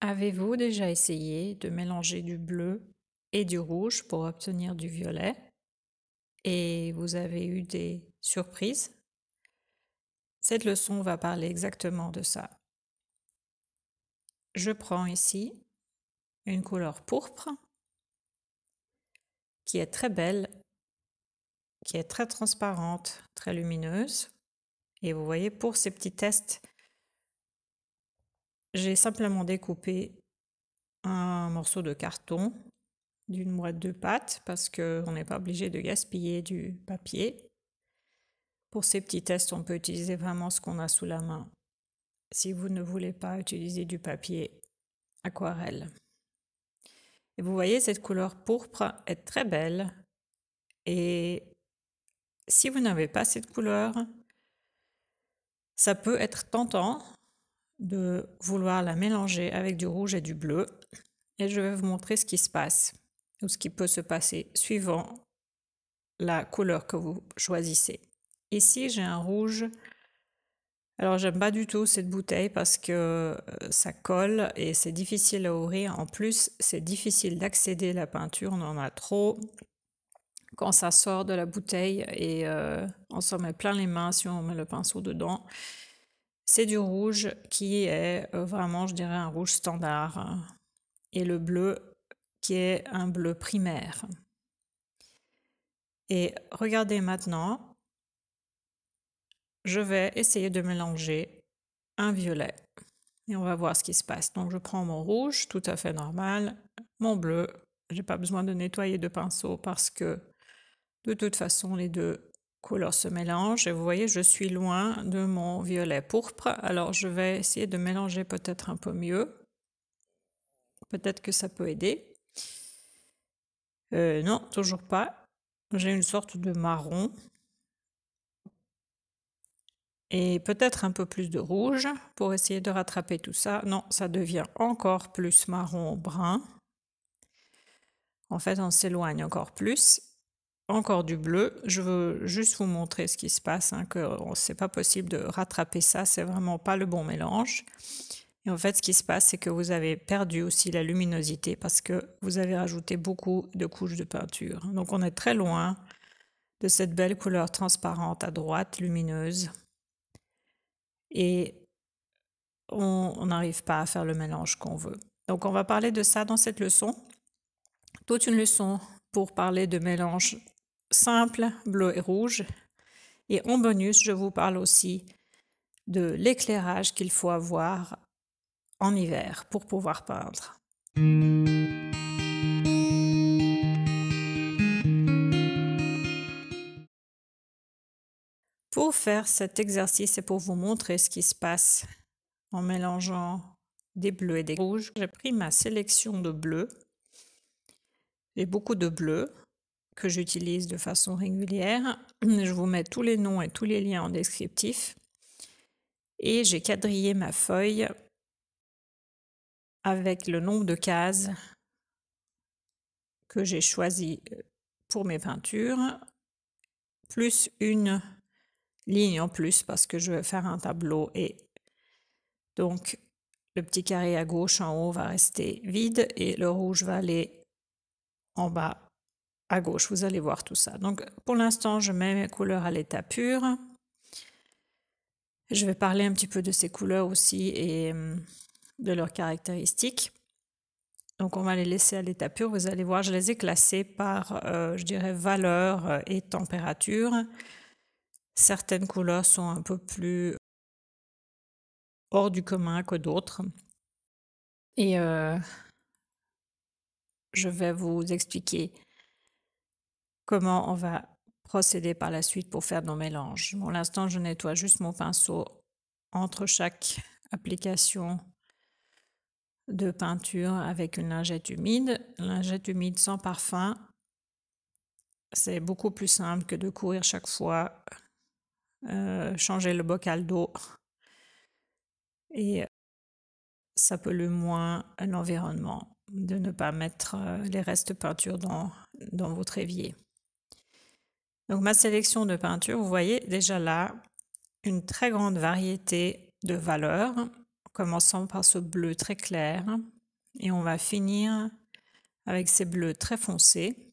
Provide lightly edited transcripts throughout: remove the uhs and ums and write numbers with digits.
Avez-vous déjà essayé de mélanger du bleu et du rouge pour obtenir du violet et vous avez eu des surprises? Cette leçon va parler exactement de ça. Je prends ici une couleur pourpre qui est très belle, qui est très transparente, très lumineuse. Et vous voyez, pour ces petits tests, j'ai simplement découpé un morceau de carton d'une boîte de pâte parce qu'on n'est pas obligé de gaspiller du papier. Pour ces petits tests, on peut utiliser vraiment ce qu'on a sous la main si vous ne voulez pas utiliser du papier aquarelle. Et vous voyez, cette couleur pourpre est très belle et si vous n'avez pas cette couleur, ça peut être tentant de vouloir la mélanger avec du rouge et du bleu et je vais vous montrer ce qui se passe ou ce qui peut se passer suivant la couleur que vous choisissez. Ici, j'ai un rouge. Alors, j'aime pas du tout cette bouteille parce que ça colle et c'est difficile à ouvrir. En plus, c'est difficile d'accéder à la peinture, on en a trop quand ça sort de la bouteille et on s'en met plein les mains si on met le pinceau dedans. C'est du rouge qui est vraiment, je dirais, un rouge standard et le bleu qui est un bleu primaire. Et regardez maintenant, je vais essayer de mélanger un violet. Et on va voir ce qui se passe. Donc je prends mon rouge, tout à fait normal, mon bleu, j'ai pas besoin de nettoyer de pinceau parce que de toute façon les deux couleurs se mélangent. Et vous voyez, je suis loin de mon violet pourpre, alors je vais essayer de mélanger peut-être un peu mieux. Peut-être que ça peut aider. Non, toujours pas. J'ai une sorte de marron. Et peut-être un peu plus de rouge pour essayer de rattraper tout ça. Non, ça devient encore plus marron brun. En fait, on s'éloigne encore plus. Encore du bleu. Je veux juste vous montrer ce qui se passe, que c'est pas possible de rattraper ça, c'est vraiment pas le bon mélange. Et en fait, ce qui se passe, c'est que vous avez perdu aussi la luminosité parce que vous avez rajouté beaucoup de couches de peinture. Donc on est très loin de cette belle couleur transparente à droite, lumineuse. Et on n'arrive pas à faire le mélange qu'on veut. Donc on va parler de ça dans cette leçon. Toute une leçon pour parler de mélange simple, bleu et rouge. Et en bonus, je vous parle aussi de l'éclairage qu'il faut avoir en hiver pour pouvoir peindre. Pour faire cet exercice et pour vous montrer ce qui se passe en mélangeant des bleus et des rouges, j'ai pris ma sélection de bleus. J'ai beaucoup de bleus que j'utilise de façon régulière. Je vous mets tous les noms et tous les liens en descriptif. Et j'ai quadrillé ma feuille avec le nombre de cases que j'ai choisi pour mes peintures, plus une ligne en plus parce que je vais faire un tableau et donc le petit carré à gauche en haut va rester vide et le rouge va aller en bas à gauche. Vous allez voir tout ça. Donc pour l'instant, je mets mes couleurs à l'état pur. Je vais parler un petit peu de ces couleurs aussi et de leurs caractéristiques. Donc on va les laisser à l'état pur. Vous allez voir, je les ai classés par, je dirais, valeur et température. Certaines couleurs sont un peu plus hors du commun que d'autres. Et je vais vous expliquer comment on va procéder par la suite pour faire nos mélanges. Pour l'instant, je nettoie juste mon pinceau entre chaque application de peinture avec une lingette humide. Lingette humide sans parfum, c'est beaucoup plus simple que de courir chaque fois, changer le bocal d'eau et ça pollue moins l'environnement de ne pas mettre les restes de peinture dans votre évier. Donc ma sélection de peinture, vous voyez déjà là une très grande variété de valeurs. en commençant par ce bleu très clair et on va finir avec ces bleus très foncés.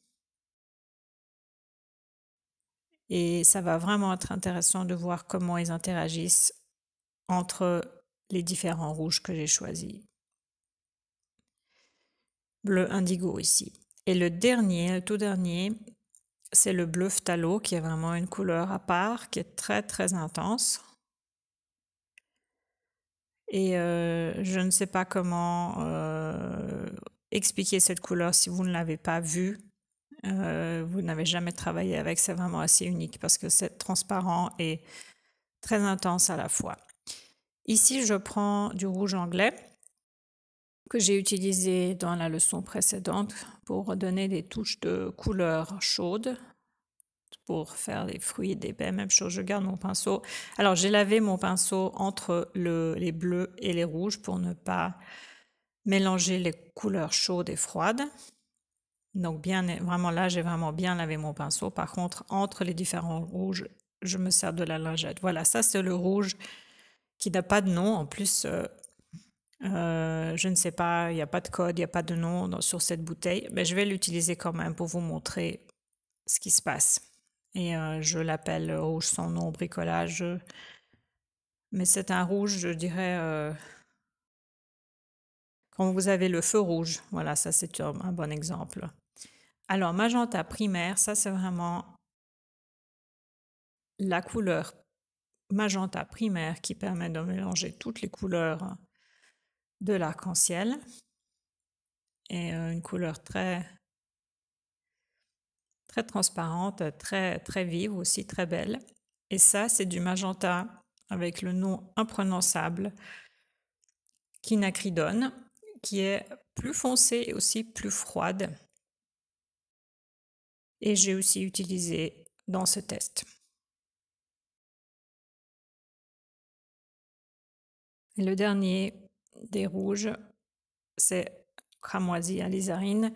Et ça va vraiment être intéressant de voir comment ils interagissent entre les différents rouges que j'ai choisis. Bleu indigo ici. Et le dernier, le tout dernier, c'est le bleu phthalo qui est vraiment une couleur à part, qui est très très intense. Et je ne sais pas comment expliquer cette couleur si vous ne l'avez pas vue. Vous n'avez jamais travaillé avec, c'est vraiment assez unique parce que c'est transparent et très intense à la fois. Ici, je prends du rouge anglais que j'ai utilisé dans la leçon précédente pour donner des touches de couleur chaude pour faire des fruits et des baies. Même chose, je garde mon pinceau. Alors, j'ai lavé mon pinceau entre les bleus et les rouges pour ne pas mélanger les couleurs chaudes et froides. Donc, vraiment là, j'ai vraiment bien lavé mon pinceau. Par contre, entre les différents rouges, je me sers de la lingette. Voilà, ça c'est le rouge qui n'a pas de nom. En plus, je ne sais pas, il n'y a pas de code, il n'y a pas de nom sur cette bouteille, mais je vais l'utiliser quand même pour vous montrer ce qui se passe. Et je l'appelle rouge sans nom bricolage, mais c'est un rouge, je dirais, quand vous avez le feu rouge. Voilà, ça c'est un bon exemple. Alors, magenta primaire, ça c'est vraiment la couleur magenta primaire qui permet de mélanger toutes les couleurs de l'arc-en-ciel. Et une couleur très très transparente, très très vive aussi, très belle. Et ça, c'est du magenta avec le nom imprononçable quinacridone, qui est plus foncé et aussi plus froide. Et j'ai aussi utilisé dans ce test. Et le dernier des rouges, c'est cramoisi alizarine.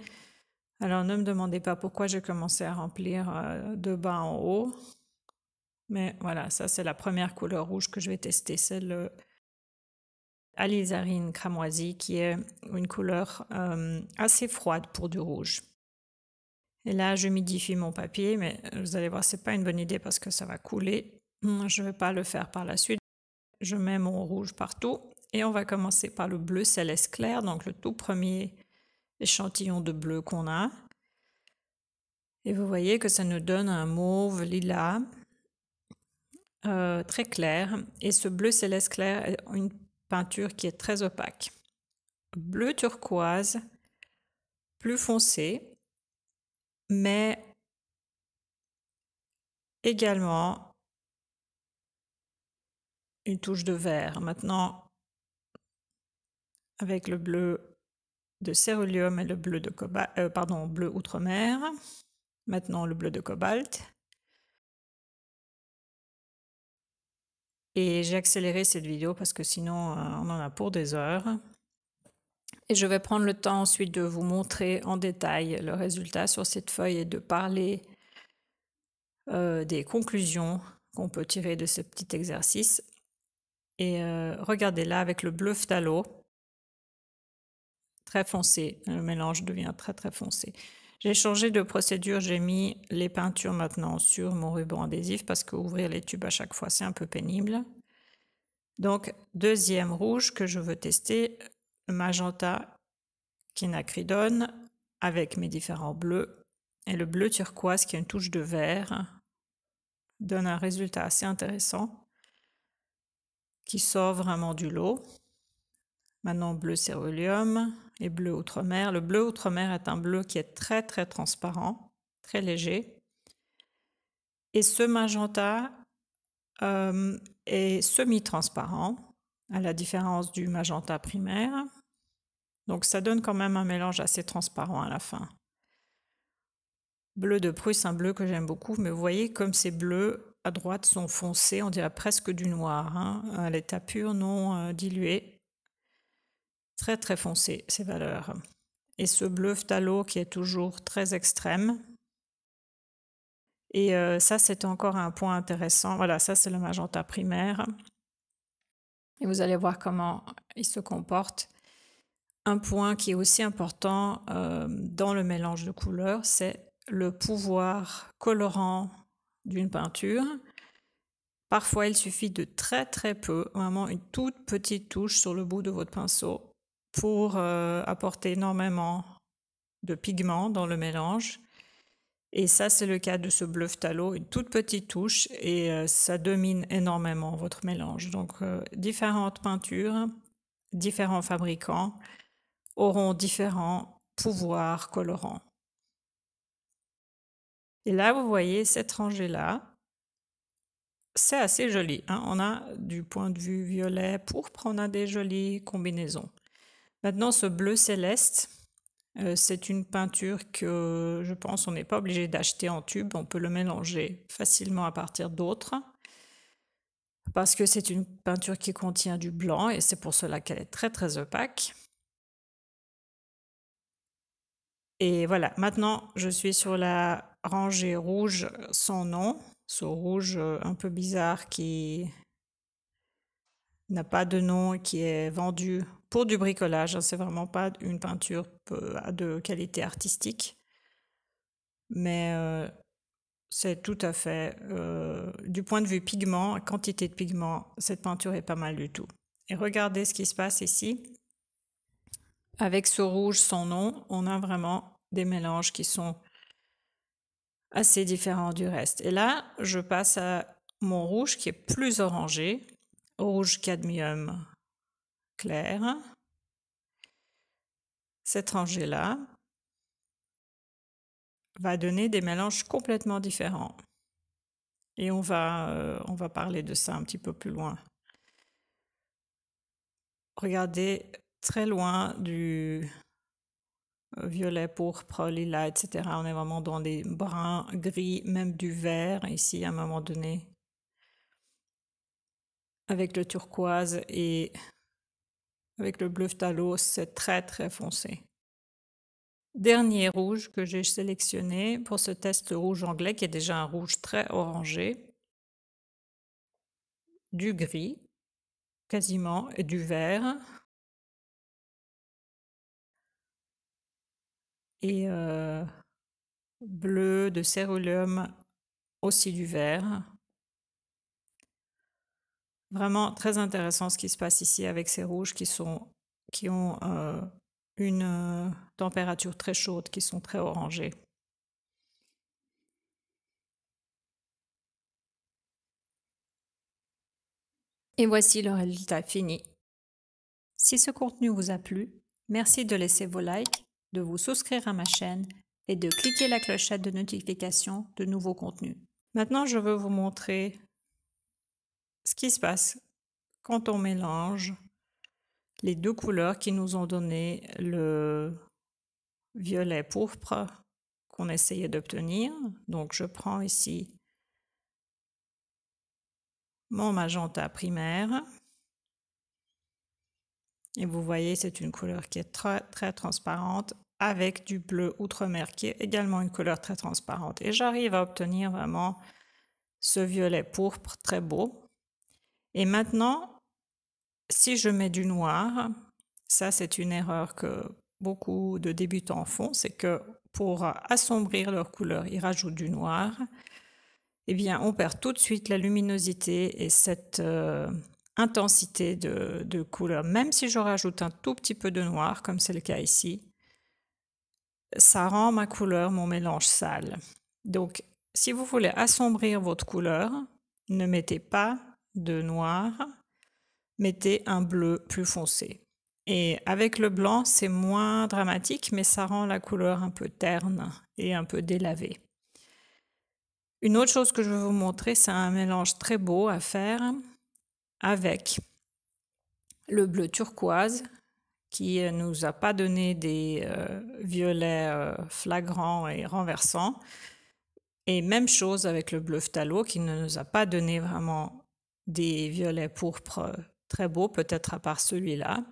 Alors ne me demandez pas pourquoi j'ai commencé à remplir de bas en haut. Mais voilà, ça c'est la première couleur rouge que je vais tester, c'est le alizarine cramoisi qui est une couleur assez froide pour du rouge. Et là, j'humidifie mon papier, mais vous allez voir, c'est pas une bonne idée parce que ça va couler. Je vais pas le faire par la suite. Je mets mon rouge partout et on va commencer par le bleu céleste clair, donc le tout premier échantillon de bleu qu'on a. Et vous voyez que ça nous donne un mauve lilas très clair. Et ce bleu céleste clair est une peinture qui est très opaque. Bleu turquoise, plus foncé, mais également une touche de vert. Maintenant, avec le bleu de céruleum et le bleu de bleu outre-mer. Maintenant, le bleu de cobalt. Et j'ai accéléré cette vidéo parce que sinon, on en a pour des heures. Et je vais prendre le temps ensuite de vous montrer en détail le résultat sur cette feuille et de parler des conclusions qu'on peut tirer de ce petit exercice. Et regardez là avec le bleu phthalo, très foncé, le mélange devient très très foncé. J'ai changé de procédure, j'ai mis les peintures maintenant sur mon ruban adhésif parce qu'ouvrir les tubes à chaque fois c'est un peu pénible. Donc deuxième rouge que je veux tester, le magenta quinacridone avec mes différents bleus et le bleu turquoise qui a une touche de vert donne un résultat assez intéressant qui sort vraiment du lot. Maintenant bleu céruleum et bleu outre-mer. Le bleu outre-mer est un bleu qui est très très transparent, très léger. Et ce magenta est semi-transparent, à la différence du magenta primaire. Donc ça donne quand même un mélange assez transparent à la fin. Bleu de Prusse, un bleu que j'aime beaucoup, mais vous voyez comme ces bleus à droite sont foncés, on dirait presque du noir, hein, à l'état pur, non dilué. Très très foncé ces valeurs. Et ce bleu phthalo qui est toujours très extrême. Et ça c'est encore un point intéressant. Voilà, ça c'est le magenta primaire. Et vous allez voir comment il se comporte. Un point qui est aussi important dans le mélange de couleurs, c'est le pouvoir colorant d'une peinture. Parfois, il suffit de très très peu, vraiment une toute petite touche sur le bout de votre pinceau pour apporter énormément de pigments dans le mélange. Et ça, c'est le cas de ce bleu phthalo, une toute petite touche et ça domine énormément votre mélange. Donc, différentes peintures, différents fabricants auront différents pouvoirs colorants. Et là, vous voyez cette rangée-là, c'est assez joli, hein. On a du point de vue violet, pourpre, on a des jolies combinaisons. Maintenant, ce bleu céleste, c'est une peinture que je pense on n'est pas obligé d'acheter en tube, on peut le mélanger facilement à partir d'autres, parce que c'est une peinture qui contient du blanc et c'est pour cela qu'elle est très très opaque. Et voilà, maintenant je suis sur la rangée rouge sans nom, ce rouge un peu bizarre qui n'a pas de nom et qui est vendu pour du bricolage. C'est vraiment pas une peinture de qualité artistique, mais c'est tout à fait, du point de vue pigment, quantité de pigment, cette peinture est pas mal du tout. Et regardez ce qui se passe ici. Avec ce rouge sans nom, on a vraiment des mélanges qui sont assez différents du reste. Et là, je passe à mon rouge qui est plus orangé, rouge cadmium clair. Cette rangée-là va donner des mélanges complètement différents. Et on va parler de ça un petit peu plus loin. Regardez très loin du violet, pourpre, lilas, etc. On est vraiment dans des bruns, gris, même du vert ici à un moment donné. Avec le turquoise et avec le bleu phthalo, c'est très très foncé. Dernier rouge que j'ai sélectionné pour ce test rouge anglais, qui est déjà un rouge très orangé, du gris quasiment et du vert. Et bleu de céruleum, aussi du vert. Vraiment très intéressant ce qui se passe ici avec ces rouges qui ont une température très chaude, qui sont très orangés. Et voici le résultat fini. Si ce contenu vous a plu, merci de laisser vos likes, de vous souscrire à ma chaîne et de cliquer la clochette de notification de nouveaux contenus. Maintenant, je veux vous montrer ce qui se passe quand on mélange les deux couleurs qui nous ont donné le violet pourpre qu'on essayait d'obtenir. Donc je prends ici mon magenta primaire. Et vous voyez, c'est une couleur qui est très, très transparente avec du bleu outre-mer qui est également une couleur très transparente. Et j'arrive à obtenir vraiment ce violet pourpre très beau. Et maintenant, si je mets du noir, ça c'est une erreur que beaucoup de débutants font, c'est que pour assombrir leur couleur, ils rajoutent du noir. Eh bien, on perd tout de suite la luminosité et cette intensité de couleur. Même si je rajoute un tout petit peu de noir, comme c'est le cas ici, ça rend ma couleur, mon mélange sale. Donc, si vous voulez assombrir votre couleur, ne mettez pas de noir, mettez un bleu plus foncé. Et avec le blanc, c'est moins dramatique, mais ça rend la couleur un peu terne et un peu délavée. Une autre chose que je veux vous montrer, c'est un mélange très beau à faire avec le bleu turquoise qui ne nous a pas donné des violets flagrants et renversants. Et même chose avec le bleu phthalo qui ne nous a pas donné vraiment des violets pourpres très beaux, peut-être à part celui-là.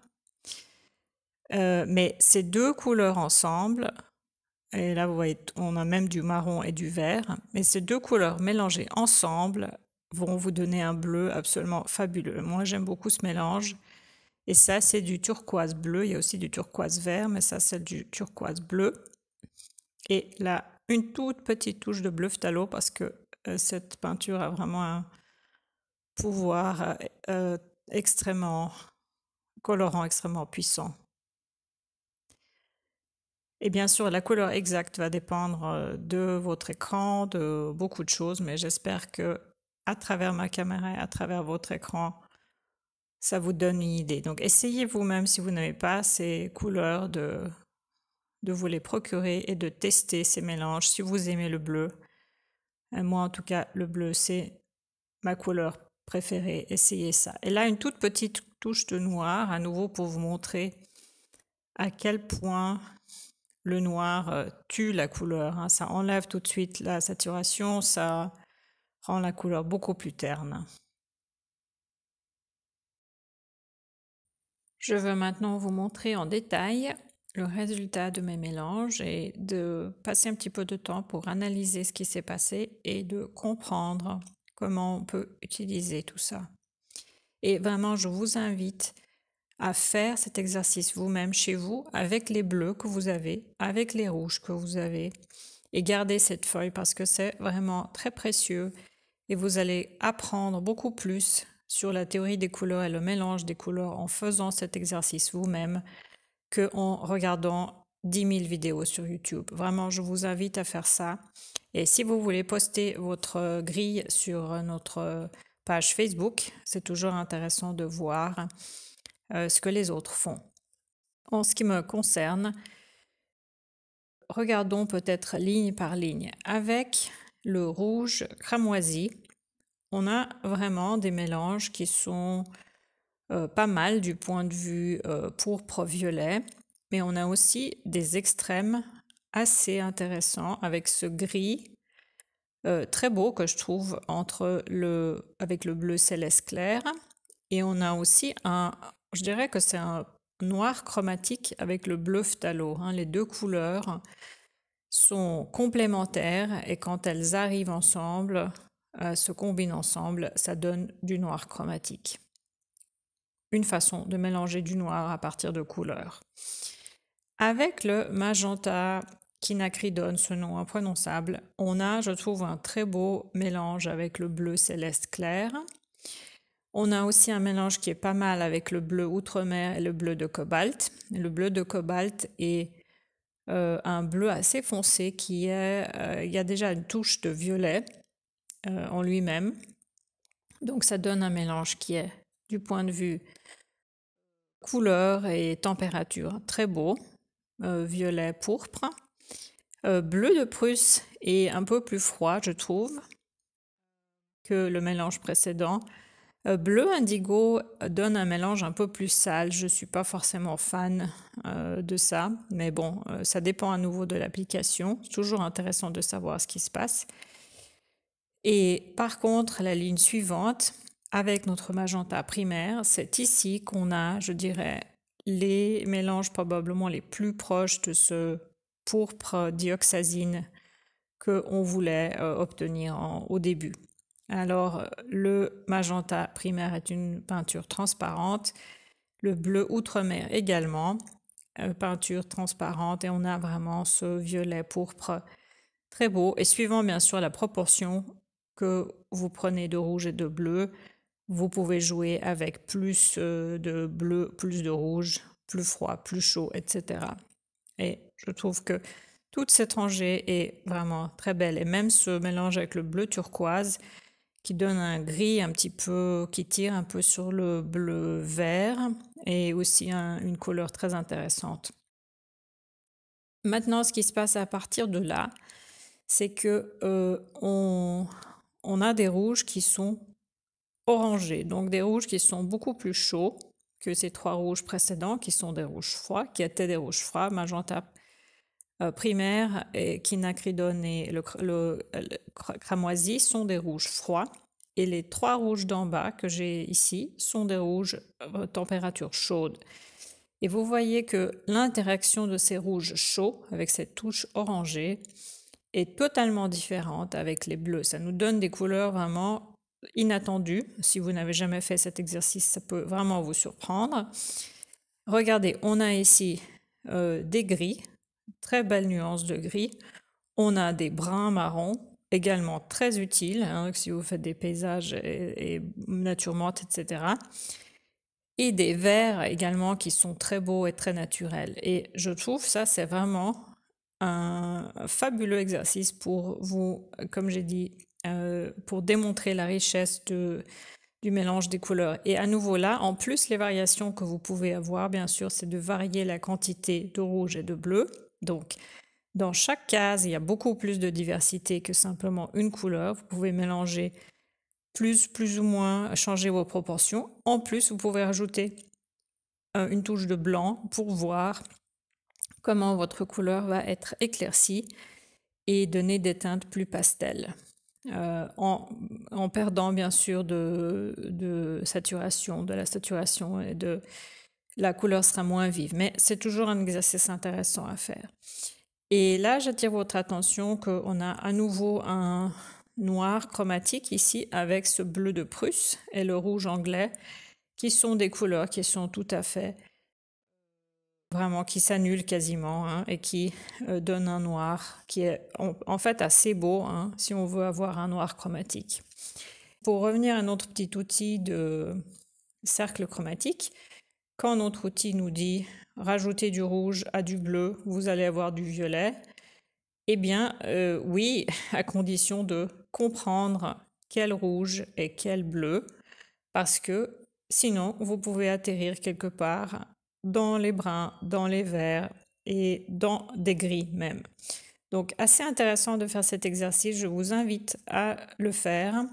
Mais ces deux couleurs ensemble, et là vous voyez, on a même du marron et du vert, mais ces deux couleurs mélangées ensemble vont vous donner un bleu absolument fabuleux. Moi, j'aime beaucoup ce mélange. Et ça, c'est du turquoise bleu. Il y a aussi du turquoise vert, mais ça, c'est du turquoise bleu. Et là, une toute petite touche de bleu phthalo parce que cette peinture a vraiment un pouvoir extrêmement colorant, extrêmement puissant. Et bien sûr, la couleur exacte va dépendre de votre écran, de beaucoup de choses, mais j'espère que à travers ma caméra et à travers votre écran, ça vous donne une idée. Donc essayez vous-même si vous n'avez pas ces couleurs de vous les procurer et de tester ces mélanges si vous aimez le bleu. Et moi en tout cas, le bleu c'est ma couleur préférée. Essayez ça. Et là, une toute petite touche de noir à nouveau pour vous montrer à quel point le noir tue la couleur, hein. Ça enlève tout de suite la saturation, ça rend la couleur beaucoup plus terne. Je veux maintenant vous montrer en détail le résultat de mes mélanges et de passer un petit peu de temps pour analyser ce qui s'est passé et de comprendre comment on peut utiliser tout ça. Et vraiment, je vous invite à faire cet exercice vous-même chez vous avec les bleus que vous avez, avec les rouges que vous avez et gardez cette feuille parce que c'est vraiment très précieux et vous allez apprendre beaucoup plus sur la théorie des couleurs et le mélange des couleurs en faisant cet exercice vous-même qu'en regardant 10 000 vidéos sur YouTube. Vraiment, je vous invite à faire ça. Et si vous voulez poster votre grille sur notre page Facebook, c'est toujours intéressant de voir ce que les autres font. En ce qui me concerne, regardons peut-être ligne par ligne. Avec le rouge cramoisi, on a vraiment des mélanges qui sont pas mal du point de vue pourpre-violet, mais on a aussi des extrêmes assez intéressants avec ce gris très beau que je trouve avec le bleu céleste clair. Et on a aussi je dirais que c'est un noir chromatique avec le bleu phthalo, hein. Les deux couleurs sont complémentaires et quand elles arrivent ensemble, se combinent ensemble, ça donne du noir chromatique. Une façon de mélanger du noir à partir de couleurs. Avec le magenta quinacridone, ce nom imprononçable, on a, je trouve, un très beau mélange avec le bleu céleste clair. On a aussi un mélange qui est pas mal avec le bleu outre-mer et le bleu de cobalt. Le bleu de cobalt est un bleu assez foncé il y a déjà une touche de violet en lui-même. Donc ça donne un mélange qui est, du point de vue couleur et température, très beau. Violet pourpre. Bleu de Prusse est un peu plus froid, je trouve, que le mélange précédent. Bleu indigo donne un mélange un peu plus sale. Je ne suis pas forcément fan de ça, mais bon, ça dépend à nouveau de l'application. C'est toujours intéressant de savoir ce qui se passe. Et par contre, la ligne suivante, avec notre magenta primaire, c'est ici qu'on a, je dirais, les mélanges probablement les plus proches de ce pourpre dioxazine qu'on voulait obtenir au début. Alors, le magenta primaire est une peinture transparente, le bleu outre-mer également, peinture transparente, et on a vraiment ce violet pourpre très beau. Et suivant bien sûr la proportion que vous prenez de rouge et de bleu, vous pouvez jouer avec plus de bleu, plus de rouge, plus froid, plus chaud, etc. Et je trouve que toute cette rangée est vraiment très belle. Et même ce mélange avec le bleu turquoise qui donne un gris un petit peu, qui tire un peu sur le bleu vert et aussi une couleur très intéressante. Maintenant, ce qui se passe à partir de là, c'est que on a des rouges qui sont orangés, donc des rouges qui sont beaucoup plus chauds que ces trois rouges précédents qui sont des rouges froids, qui étaient des rouges froids, magenta primaire, et quinacridone et le cramoisi sont des rouges froids. Et les trois rouges d'en bas que j'ai ici sont des rouges température chaude. Et vous voyez que l'interaction de ces rouges chauds avec cette touche orangée est totalement différente avec les bleus. Ça nous donne des couleurs vraiment inattendu. Si vous n'avez jamais fait cet exercice, ça peut vraiment vous surprendre. Regardez, on a ici des gris, très belle nuance de gris. On a des bruns marrons, également très utiles, hein, si vous faites des paysages et nature morte, etc. Et des verts également qui sont très beaux et très naturels. Et je trouve ça, c'est vraiment un fabuleux exercice pour vous, comme j'ai dit, pour démontrer la richesse du mélange des couleurs. Et à nouveau là, en plus, les variations que vous pouvez avoir, bien sûr, c'est de varier la quantité de rouge et de bleu. Donc, dans chaque case, il y a beaucoup plus de diversité que simplement une couleur. Vous pouvez mélanger plus ou moins, changer vos proportions. En plus, vous pouvez rajouter une touche de blanc pour voir comment votre couleur va être éclaircie et donner des teintes plus pastel. En perdant bien sûr de saturation, de la saturation et la couleur sera moins vive. Mais c'est toujours un exercice intéressant à faire. Et là, j'attire votre attention qu'on a à nouveau un noir chromatique ici avec ce bleu de Prusse et le rouge anglais qui sont des couleurs qui sont tout à fait vraiment qui s'annulent quasiment hein, et qui donnent un noir qui est en fait assez beau hein, si on veut avoir un noir chromatique. Pour revenir à notre petit outil de cercle chromatique, quand notre outil nous dit rajouter du rouge à du bleu, vous allez avoir du violet. Eh bien, oui, à condition de comprendre quel rouge et quel bleu, parce que sinon, vous pouvez atterrir quelque part dans les bruns, dans les verts et dans des gris même. Donc, assez intéressant de faire cet exercice. Je vous invite à le faire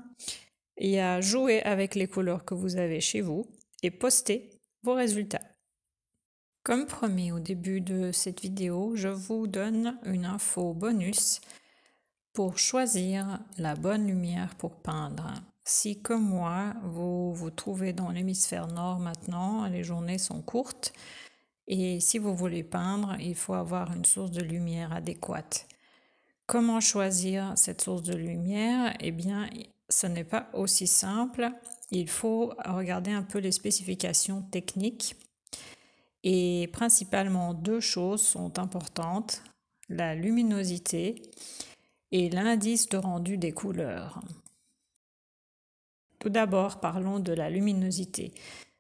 et à jouer avec les couleurs que vous avez chez vous et poster vos résultats. Comme promis au début de cette vidéo, je vous donne une info bonus pour choisir la bonne lumière pour peindre. Si comme moi, vous vous trouvez dans l'hémisphère nord maintenant, les journées sont courtes et si vous voulez peindre, il faut avoir une source de lumière adéquate. Comment choisir cette source de lumière? Eh bien, ce n'est pas aussi simple. Il faut regarder un peu les spécifications techniques. Et principalement deux choses sont importantes, la luminosité et l'indice de rendu des couleurs. Tout d'abord, parlons de la luminosité.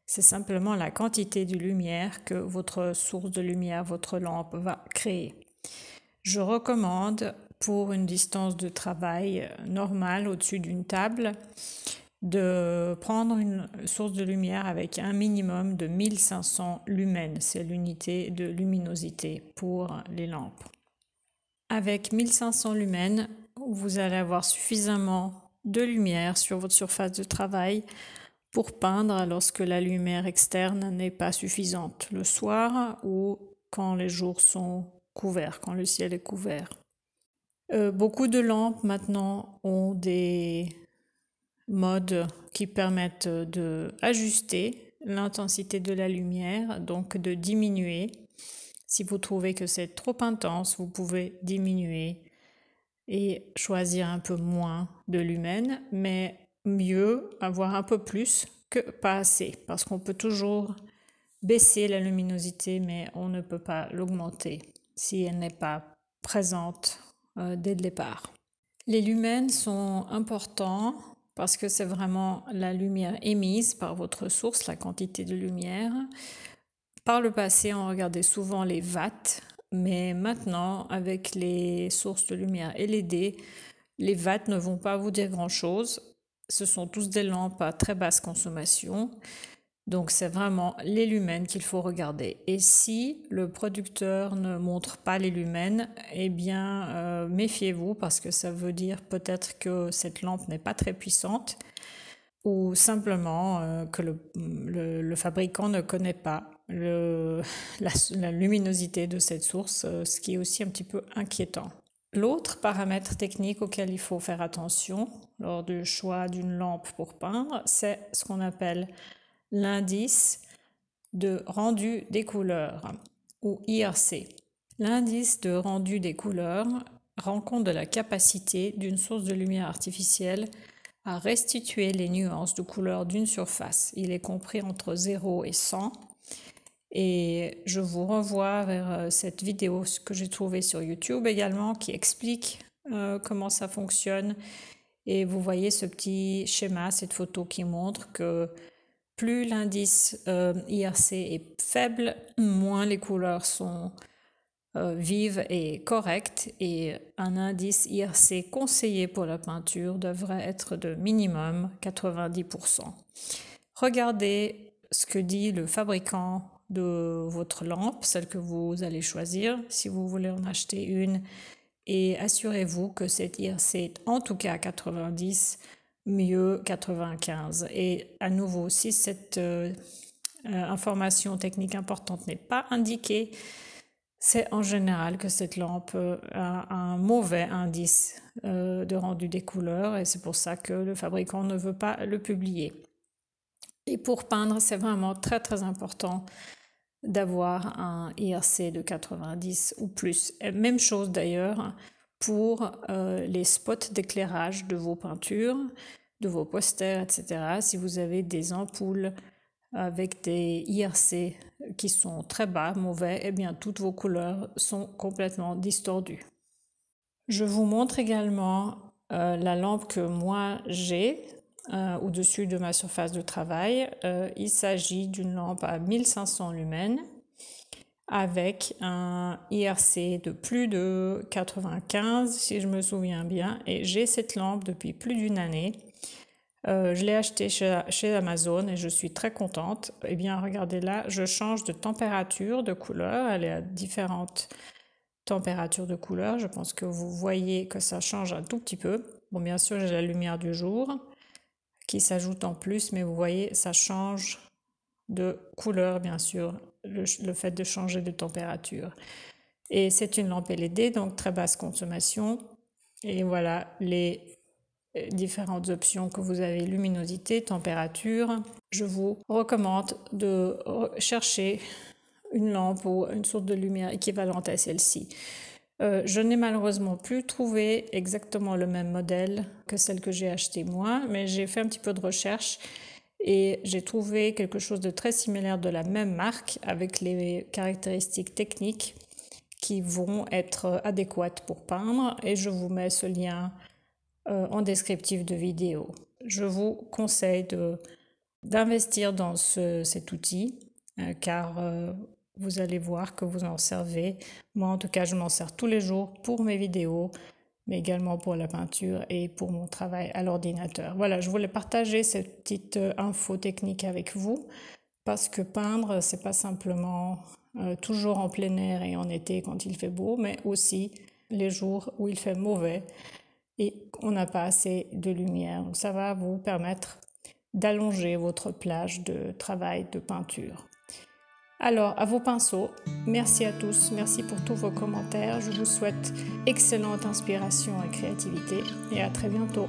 C'est simplement la quantité de lumière que votre source de lumière, votre lampe va créer. Je recommande pour une distance de travail normale au-dessus d'une table de prendre une source de lumière avec un minimum de 1500 lumens, c'est l'unité de luminosité pour les lampes. Avec 1500 lumens, vous allez avoir suffisamment de lumière sur votre surface de travail pour peindre lorsque la lumière externe n'est pas suffisante, le soir ou quand les jours sont couverts, quand le ciel est couvert. Beaucoup de lampes maintenant ont des modes qui permettent d'ajuster l'intensité de la lumière, donc de diminuer. Si vous trouvez que c'est trop intense, vous pouvez diminuer et choisir un peu moins de lumens, mais mieux avoir un peu plus que pas assez, parce qu'on peut toujours baisser la luminosité, mais on ne peut pas l'augmenter si elle n'est pas présente dès le départ. Les lumens sont importants parce que c'est vraiment la lumière émise par votre source, la quantité de lumière. Par le passé, on regardait souvent les watts, mais maintenant, avec les sources de lumière LED, les watts ne vont pas vous dire grand-chose. Ce sont tous des lampes à très basse consommation. Donc c'est vraiment les lumens qu'il faut regarder. Et si le producteur ne montre pas les lumens, eh bien méfiez-vous parce que ça veut dire peut-être que cette lampe n'est pas très puissante ou simplement que le fabricant ne connaît pas la luminosité de cette source, ce qui est aussi un petit peu inquiétant. L'autre paramètre technique auquel il faut faire attention lors du choix d'une lampe pour peindre, c'est ce qu'on appelle l'indice de rendu des couleurs, ou IRC. L'indice de rendu des couleurs rend compte de la capacité d'une source de lumière artificielle à restituer les nuances de couleur d'une surface. Il est compris entre 0 et 100. Et je vous renvoie vers cette vidéo que j'ai trouvée sur YouTube également qui explique comment ça fonctionne. Et vous voyez ce petit schéma, cette photo qui montre que plus l'indice IRC est faible, moins les couleurs sont vives et correctes. Et un indice IRC conseillé pour la peinture devrait être de minimum 90%. Regardez ce que dit le fabricant de votre lampe, celle que vous allez choisir, si vous voulez en acheter une. Et assurez-vous que cette IRC est en tout cas 90, mieux 95. Et à nouveau, si cette information technique importante n'est pas indiquée, c'est en général que cette lampe a un mauvais indice de rendu des couleurs et c'est pour ça que le fabricant ne veut pas le publier. Et pour peindre, c'est vraiment très très important d'avoir un IRC de 90 ou plus. Et même chose d'ailleurs pour les spots d'éclairage de vos peintures, de vos posters, etc. Si vous avez des ampoules avec des IRC qui sont très bas, mauvais, eh bien toutes vos couleurs sont complètement distordues. Je vous montre également la lampe que moi j'ai au-dessus de ma surface de travail. Il s'agit d'une lampe à 1500 lumens avec un IRC de plus de 95 si je me souviens bien, et j'ai cette lampe depuis plus d'une année. Je l'ai achetée chez Amazon et je suis très contente. Eh bien regardez là, je change de température, de couleur, elle est à différentes températures de couleur. Je pense que vous voyez que ça change un tout petit peu. Bon, bien sûr j'ai la lumière du jour qui s'ajoute en plus, mais vous voyez ça change de couleur bien sûr, le fait de changer de température. Et c'est une lampe LED, donc très basse consommation. Et voilà les différentes options que vous avez, luminosité, température. Je vous recommande de chercher une lampe ou une source de lumière équivalente à celle-ci. Je n'ai malheureusement plus trouvé exactement le même modèle que celle que j'ai achetée moi, mais j'ai fait un petit peu de recherche et j'ai trouvé quelque chose de très similaire de la même marque avec les caractéristiques techniques qui vont être adéquates pour peindre, et je vous mets ce lien en descriptif de vidéo. Je vous conseille d'investir dans cet outil car vous allez voir que vous en servez. Moi en tout cas je m'en sers tous les jours pour mes vidéos, mais également pour la peinture et pour mon travail à l'ordinateur. Voilà, je voulais partager cette petite info technique avec vous parce que peindre c'est pas simplement toujours en plein air et en été quand il fait beau, mais aussi les jours où il fait mauvais et on n'a pas assez de lumière. Donc ça va vous permettre d'allonger votre plage de travail de peinture. Alors, à vos pinceaux, merci à tous, merci pour tous vos commentaires. Je vous souhaite excellente inspiration et créativité et à très bientôt.